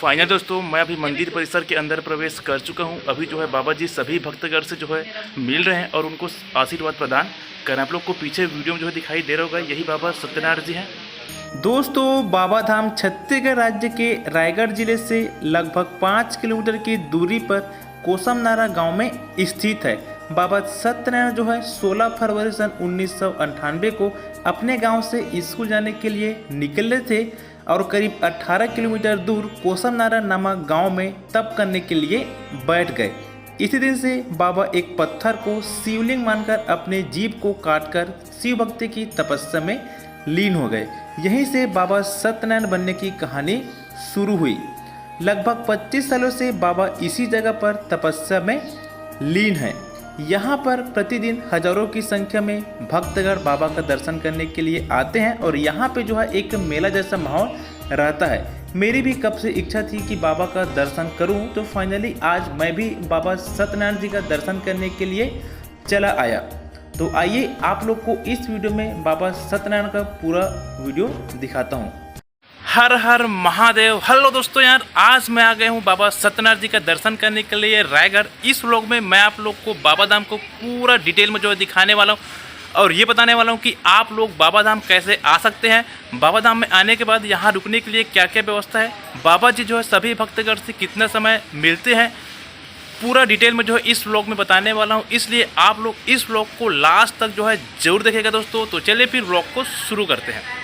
Final दोस्तों, मैं अभी मंदिर परिसर के अंदर प्रवेश कर चुका हूं। अभी जो है बाबा जी सभी भक्तगण से जो है मिल रहे हैं और उनको आशीर्वाद प्रदान कर रहे हैं। आप लोग को पीछे वीडियो में जो है दिखाई दे रहा होगा, यही बाबा सत्यनारायण जी हैं। दोस्तों, बाबा धाम छत्तीसगढ़ राज्य के रायगढ़ जिले से लगभग 5 किलोमीटर की दूरी पर कोसमनारा गांव में स्थित है। बाबा सत्यनारायण जो है 16 फरवरी सन 1998 को अपने गांव से स्कूल जाने के लिए निकले थे और करीब 18 किलोमीटर दूर कोसमनारा नामक गांव में तप करने के लिए बैठ गए। इसी दिन से बाबा एक पत्थर को शिवलिंग मानकर अपने जीभ को काटकर शिव भक्ति की तपस्या में लीन हो गए। यहीं से बाबा सत्यनारायण बनने की कहानी शुरू हुई। लगभग 25 सालों से बाबा इसी जगह पर तपस्या में लीन हैं। यहाँ पर प्रतिदिन हजारों की संख्या में भक्तगण बाबा का दर्शन करने के लिए आते हैं और यहाँ पे जो है एक मेला जैसा माहौल रहता है। मेरी भी कब से इच्छा थी कि बाबा का दर्शन करूं, तो फाइनली आज मैं भी बाबा सत्यनारायण जी का दर्शन करने के लिए चला आया। तो आइए आप लोग को इस वीडियो में बाबा सत्यनारायण का पूरा वीडियो दिखाता हूं। हर हर महादेव। हेलो दोस्तों, यार आज मैं आ गया हूँ बाबा सत्यनारायण जी का दर्शन करने के लिए रायगढ़। इस व्लॉग में मैं आप लोग को बाबा धाम को पूरा डिटेल में जो है दिखाने वाला हूँ और ये बताने वाला हूँ कि आप लोग बाबा धाम कैसे आ सकते हैं, बाबा धाम में आने के बाद यहाँ रुकने के लिए क्या क्या व्यवस्था है, बाबा जी जो है सभी भक्तगण से कितना समय मिलते हैं, पूरा डिटेल में जो है इस व्लॉग में बताने वाला हूँ। इसलिए आप लोग इस व्लॉग को लास्ट तक जो है जरूर देखेगा दोस्तों। तो चलिए फिर व्लॉग को शुरू करते हैं।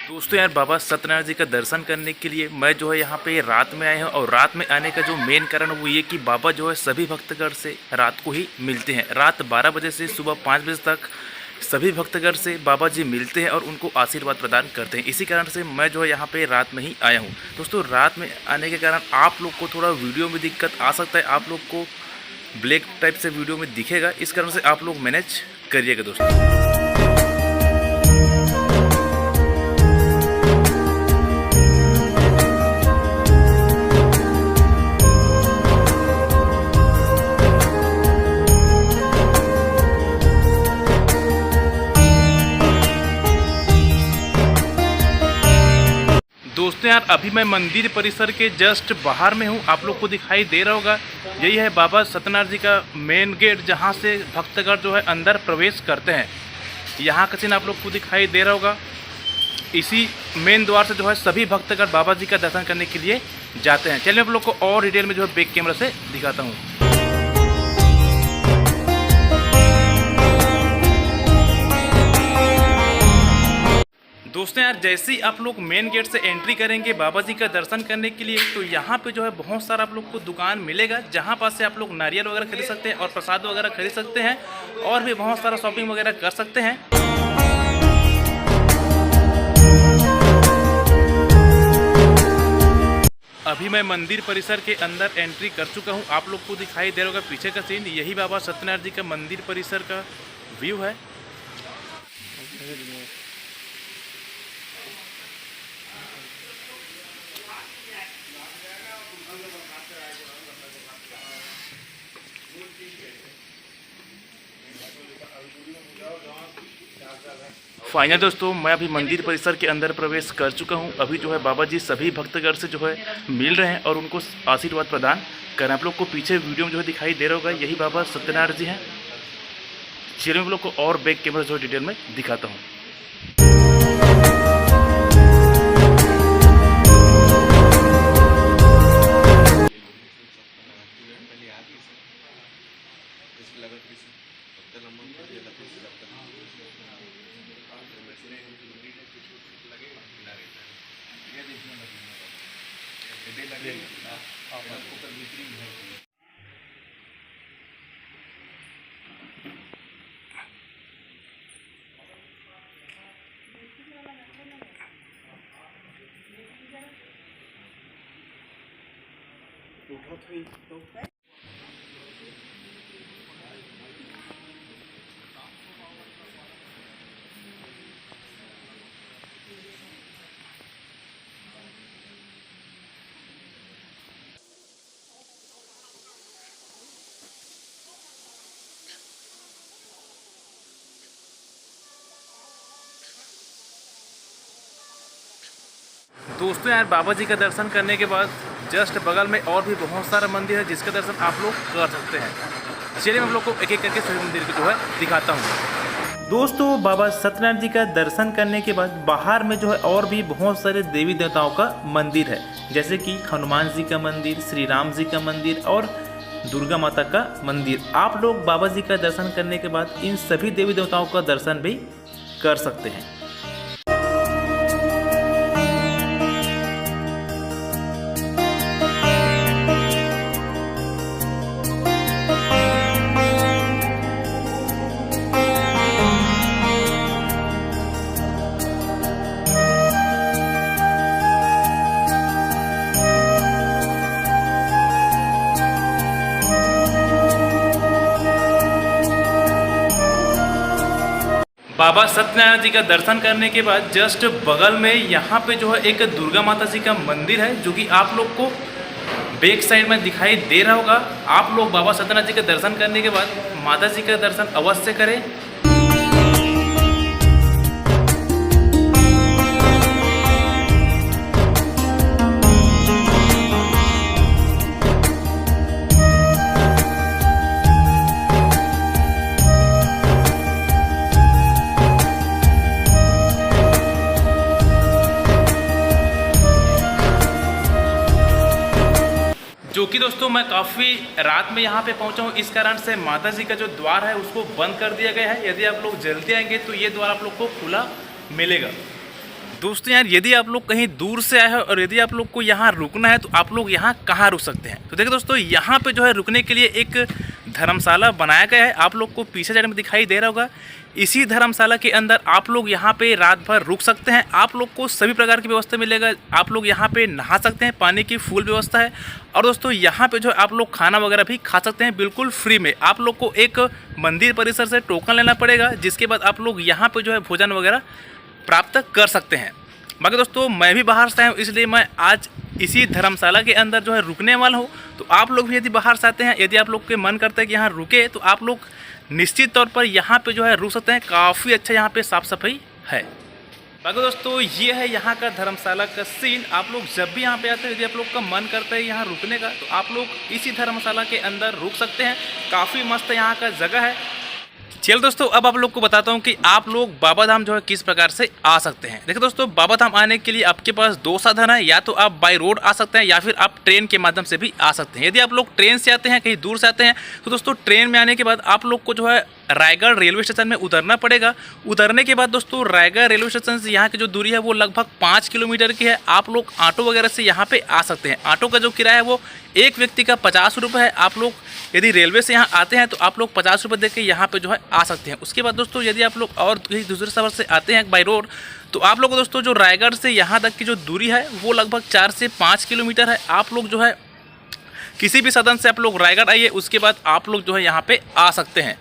दोस्तों यार, बाबा सत्यनारायण जी का दर्शन करने के लिए मैं जो है यहाँ पे रात में आया हूँ और रात में आने का जो मेन कारण वो ये कि बाबा जो है सभी भक्तगण से रात को ही मिलते हैं। रात 12 बजे से सुबह 5 बजे तक सभी भक्तगण से बाबा जी मिलते हैं और उनको आशीर्वाद प्रदान करते हैं। इसी कारण से मैं जो है यहाँ पे रात में ही आया हूँ। दोस्तों, रात में आने के कारण आप लोग को थोड़ा वीडियो में दिक्कत आ सकता है, आप लोग को ब्लैक टाइप से वीडियो में दिखेगा, इस कारण से आप लोग मैनेज करिएगा दोस्तों। दोस्तों यार, अभी मैं मंदिर परिसर के जस्ट बाहर में हूँ। आप लोग को दिखाई दे रहा होगा, यही है बाबा सत्यनारायण जी का मेन गेट, जहाँ से भक्तगण जो है अंदर प्रवेश करते हैं। यहाँ का सीन आप लोग को दिखाई दे रहा होगा। इसी मेन द्वार से जो है सभी भक्तगण बाबा जी का दर्शन करने के लिए जाते हैं। चलिए आप लोग को और डिटेल में जो है बैक कैमरा से दिखाता हूँ। दोस्तों यार, जैसे ही आप लोग मेन गेट से एंट्री करेंगे बाबा जी का दर्शन करने के लिए, तो यहाँ पे जो है बहुत सारा आप लोग को दुकान मिलेगा, जहाँ पास से आप लोग नारियल वगैरह खरीद सकते हैं और प्रसाद वगैरह खरीद सकते हैं और भी बहुत सारा शॉपिंग वगैरह कर सकते हैं। अभी मैं मंदिर परिसर के अंदर एंट्री कर चुका हूँ। आप लोग को दिखाई दे रहा होगा पीछे का सीन, यही बाबा सत्यनारायण जी का मंदिर परिसर का व्यू है। फाइनल दोस्तों, मैं अभी मंदिर परिसर के अंदर प्रवेश कर चुका हूं। अभी जो है बाबा जी सभी भक्तगण से जो है मिल रहे हैं और उनको आशीर्वाद प्रदान कर रहे हैं। आप लोग को पीछे वीडियो में जो है दिखाई दे रहा होगा, यही बाबा सत्यनारायण जी हैं। चलिए आप लोग को और बैक कैमरा जो है डिटेल में दिखाता हूँ। दोस्तों यार बाबा जी का दर्शन करने के बाद जस्ट बगल में और भी बहुत सारा मंदिर है जिसका दर्शन आप लोग कर सकते हैं। चलिए मैं आप लोग को एक एक करके सभी मंदिर को जो है दिखाता हूँ। दोस्तों बाबा सत्यनारायण जी का दर्शन करने के बाद बाहर में जो है और भी बहुत सारे देवी देवताओं का मंदिर है, जैसे कि हनुमान जी का मंदिर, श्री राम जी का मंदिर और दुर्गा माता का मंदिर। आप लोग बाबा जी का दर्शन करने के बाद इन सभी देवी देवताओं का दर्शन भी कर सकते हैं। बाबा सत्यनारायण जी का दर्शन करने के बाद जस्ट बगल में यहाँ पे जो है एक दुर्गा माता जी का मंदिर है, जो कि आप लोग को बैक साइड में दिखाई दे रहा होगा। आप लोग बाबा सत्यनारायण जी का दर्शन करने के बाद माता जी का दर्शन अवश्य करें। जो कि दोस्तों मैं काफ़ी रात में यहाँ पे पहुँचा हूँ, इस कारण से माता जी का जो द्वार है उसको बंद कर दिया गया है। यदि आप लोग जल्दी आएंगे तो ये द्वार आप लोग को खुला मिलेगा। दोस्तों यार यदि आप लोग कहीं दूर से आए हो और यदि आप लोग को यहाँ रुकना है तो आप लोग यहाँ कहाँ रुक सकते हैं। तो देखिए दोस्तों यहाँ पे जो है रुकने के लिए एक धर्मशाला बनाया गया है, आप लोग को पीछे साइड में दिखाई दे रहा होगा। इसी धर्मशाला के अंदर आप लोग यहाँ पे रात भर रुक सकते हैं। आप लोग को सभी प्रकार की व्यवस्था मिलेगा। आप लोग यहाँ पे नहा सकते हैं, पानी की फुल व्यवस्था है। और दोस्तों यहाँ पे जो है आप लोग खाना वगैरह भी खा सकते हैं बिल्कुल फ्री में। आप लोग को एक मंदिर परिसर से टोकन लेना पड़ेगा, जिसके बाद आप लोग यहाँ पे जो है भोजन वगैरह प्राप्त कर सकते हैं। बाकी दोस्तों मैं भी बाहर से आया हूँ, इसलिए मैं आज इसी धर्मशाला के अंदर जो है रुकने वाला हूँ। तो आप लोग भी यदि बाहर से आते हैं, यदि आप लोग के मन करता है कि यहाँ रुके, तो आप लोग निश्चित तौर पर यहाँ पे जो है रुक सकते हैं। काफ़ी अच्छा यहाँ पे साफ़ सफाई है। बाकी दोस्तों ये है यहाँ का धर्मशाला का सीन। आप लोग जब भी यहाँ पे आते हैं, यदि आप लोग का मन करता है यहाँ रुकने का, तो आप लोग इसी धर्मशाला के अंदर रुक सकते हैं। काफ़ी मस्त यहाँ का जगह है। चलिए दोस्तों अब आप लोग को बताता हूँ कि आप लोग बाबा धाम जो है किस प्रकार से आ सकते हैं। देखिए दोस्तों बाबा धाम आने के लिए आपके पास दो साधन है, या तो आप बाय रोड आ सकते हैं या फिर आप ट्रेन के माध्यम से भी आ सकते हैं। यदि आप लोग ट्रेन से आते हैं, कहीं दूर से आते हैं, तो दोस्तों ट्रेन में आने के बाद आप लोग को जो है रायगढ़ रेलवे स्टेशन में उतरना पड़ेगा। उतरने के बाद दोस्तों रायगढ़ रेलवे स्टेशन से यहाँ की जो दूरी है वो लगभग 5 किलोमीटर की है। आप लोग ऑटो वगैरह से यहाँ पे आ सकते हैं। ऑटो का जो किराया है वो एक व्यक्ति का 50 रुपये है। आप लोग यदि रेलवे से यहाँ आते हैं तो आप लोग 50 रुपये दे के यहाँ पे जो है आ सकते हैं। उसके बाद दोस्तों यदि आप लोग और किसी दूसरे सफर से आते हैं बाई रोड, तो आप लोग को दोस्तों जो रायगढ़ से यहाँ तक की जो दूरी है वो लगभग 4 से 5 किलोमीटर है। आप लोग जो है किसी भी साधन से आप लोग रायगढ़ आइए, उसके बाद आप लोग जो है यहाँ पे आ सकते हैं।